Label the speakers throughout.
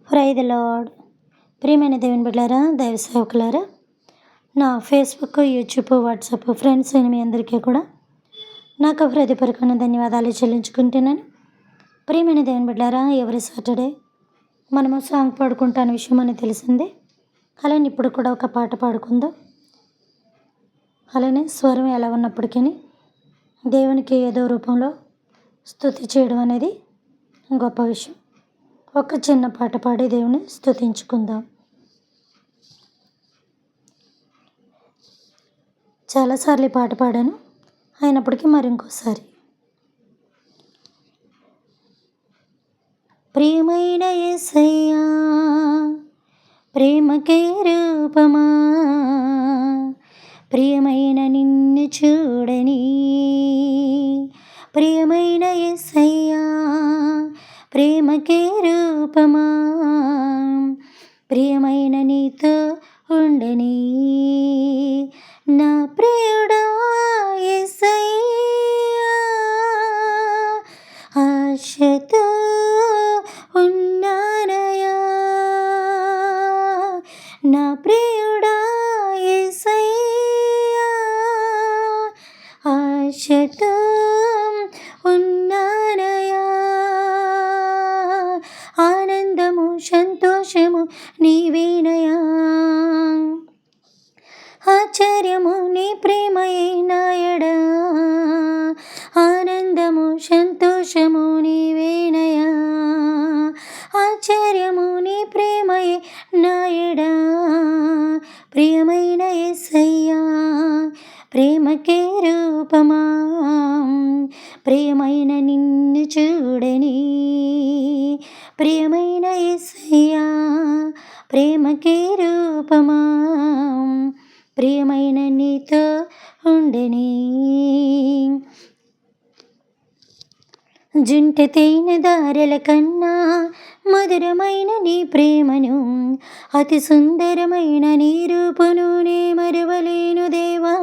Speaker 1: Praise the lord. ప్రియమైన దేవుని బిడ్డలారా, దైవ సేవకులారా, నా ఫేస్బుక్, యూట్యూబ్, వాట్సాప్ ఫ్రెండ్స్ మీ అందరికీ కూడా నాకు హృదయపూర్వకమైన ధన్యవాదాలు చెల్లించుకుంటున్నాను. ప్రియమైన దేవుని బిడ్డలారా, ఎవరి సాటర్డే మనము సాంగ్ పాడుకుంటాను విషయం అని తెలిసిందే. అలానే ఇప్పుడు కూడా ఒక పాట పాడుకుందాం. అలానే స్వరం ఎలా ఉన్నప్పటికీ దేవునికి ఏదో రూపంలో స్తుతి చేయడం అనేది గొప్ప విషయం. ఒక చిన్న పాట పాడి దేవుని స్తుతించుకుందాం. చాలాసార్లు ఈ పాట పాడాను, అయినప్పటికీ మరి ఇంకోసారి. ప్రియమైన యేసయ్యా, ప్రేమకే రూపమా, ప్రియమైన నిన్ను చూడని, ప్రియమైన యేసయ్యా, ప్రేమకే రూపమా, ప్రియమైన నీతో ఉండని, నా ప్రియుడా యేసయ్యా, ఆశతో ఉన్నానయా, నా ప్రియుడా యేసయ్యా, ఆశతో ఉన్నానయా, ఆనందము సంతోషము నీవేనయా, ఆశ్చర్యము నీ ప్రేమయే నాయడా, ఆనందము సంతోషము నీవేనయా, ఆశ్చర్యము నీ ప్రేమయే నాయడా, ప్రియమైన యేసయ్యా, ప్రేమకే రూపమా, ప్రియమైన నిన్ను చూడని, ప్రియమైన యేసయ్యా, ప్రేమకే రూపమా, ప్రియమైన నీతో ఉండని, జుంట తేనె దారల కన్నా మధురమైన నీ ప్రేమను, అతి సుందరమైన నీ రూపును నే మరువలేను దేవా,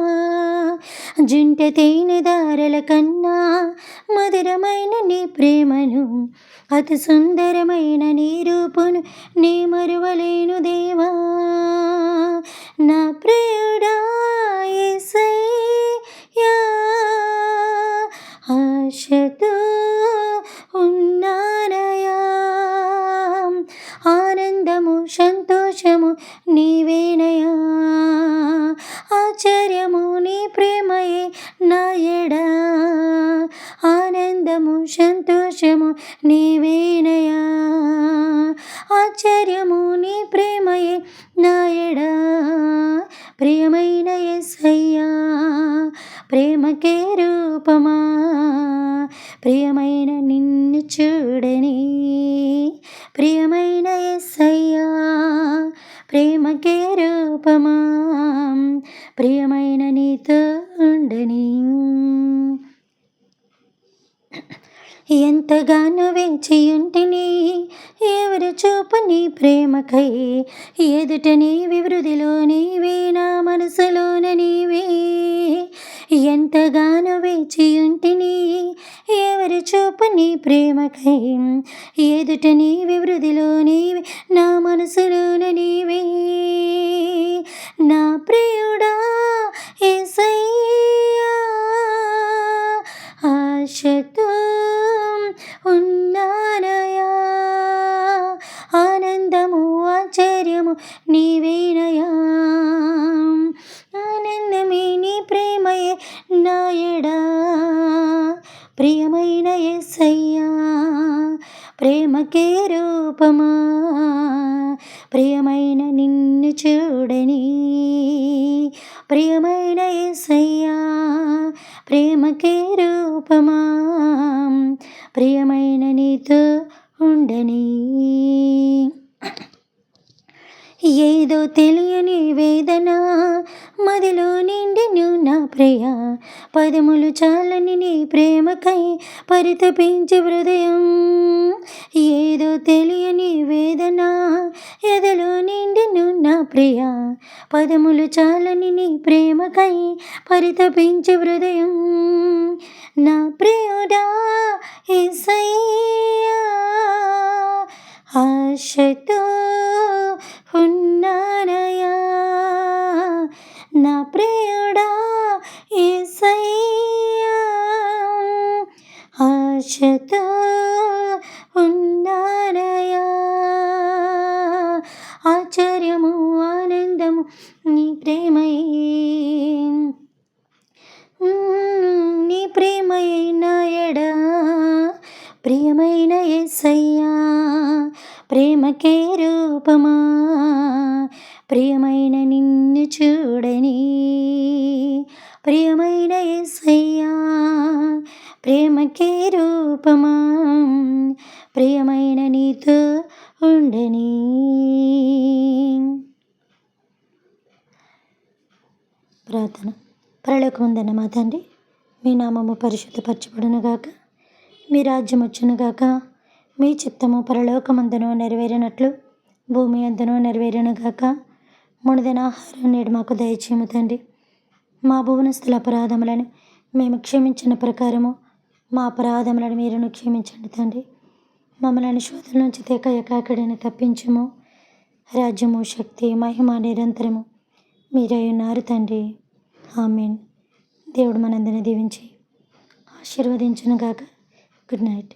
Speaker 1: జుంట తేనె దారల కన్నా మధురమైన నీ ప్రేమను, అతి సుందరమైన నీ రూపును నే మరువలేను దేవా, నా ప్రియుడా యేసయ్యా, ఆశతో ఉన్నానయా, ఆనందము సంతోషము నీవేనయా, ఆశ్చర్యము నీ ప్రేమయే నాయడా, ఆనందము సంతోషము నీవేనయా, ఆశ్చర్యము నీ ప్రేమయే నాయడా, ప్రియమైన యేసయ్యా, ప్రేమకే రూపమా, ప్రియమైన నిన్ను చూడని, ప్రియమైన యేసయ్యా, ప్రేమకే రూపమా, ప్రియమైన నీతో ఉండని, ఎంతగానో వేచియుంటిని ఎవరు చూపని ప్రేమకై, ఎదుట నీవి వృధిలో నీవే, నా మనసులోన నీవే, ఎంతగానో వేచియుంటిని ఎవరు చూపని ప్రేమకై, ఎదుట నీవి వృధిలో నీవే, నా మనసులోన నీవే, నా ప్రియుడా యేసయ్యా, ఆశతో ఉన్నానయా, ఆనందము ఆశ్చర్యము నీవేనయా, ఆనందమే నీ ప్రేమయే నాయడా, ప్రియమైన యేసయ్యా, ప్రేమకే రూపమా, ప్రియమైన నిన్ను చూడని, ప్రియమైన యేసయ్యా, ప్రేమకే రూపమా, ప్రియమైన నీతో ఉండని, ఏదో తెలియని వేదన మదిలో నిండెను నా ప్రియ, పదములు చాలని నీ ప్రేమకై పరితపించే హృదయం, ఏదో తెలియని వేదన ఎదలో నిండెను నా ప్రియ, పదములు చాలని నీ ప్రేమకై పరితపించే హృదయం, నా ప్రియుడా యేసయ్యా, ఆశతో ఉన్నానయా నా ప్రియుడా యేసయ్యా, ఆశతో ఉన్నానయా. ఆశ్చర్యము ఆనందము నీ ప్రేమయే, నీ ప్రేమయే నా ఎడా ప్రియమైన యేసయ్యా, ప్రేమకే రూపమా ప్రియమైన నిన్ను చూడని, ప్రియమైన యేసయ్యా ప్రేమకే రూపమా ప్రియమైన నీతో ఉండని. ప్రార్థన. పరలోకమందున్న మా తండ్రి, మీ నామము పరిశుద్ధపరచబడునుగాక, మీ రాజ్యం వచ్చునుగాక, మీ చిత్తము పరలోకమందును నెరవేరినట్లు భూమి అందును నెరవేరునుగాక. మునుదిన ఆహారం నేడు మాకు దయచేయము తండ్రి. మా భువనస్తుల అపరాధములను మేము క్షమించిన ప్రకారము మా అపరాధములను మీరును క్షమించండి తండ్రి. మమ్మల్ని శోధన నుంచి ఏకాకడిని తప్పించుము. రాజ్యము, శక్తి, మహిమ నిరంతరము మీరై ఉన్నారు తండ్రి. ఆమేన్. దేవుడు మనందరిని దీవించి ఆశీర్వదించునుగాక. Good night.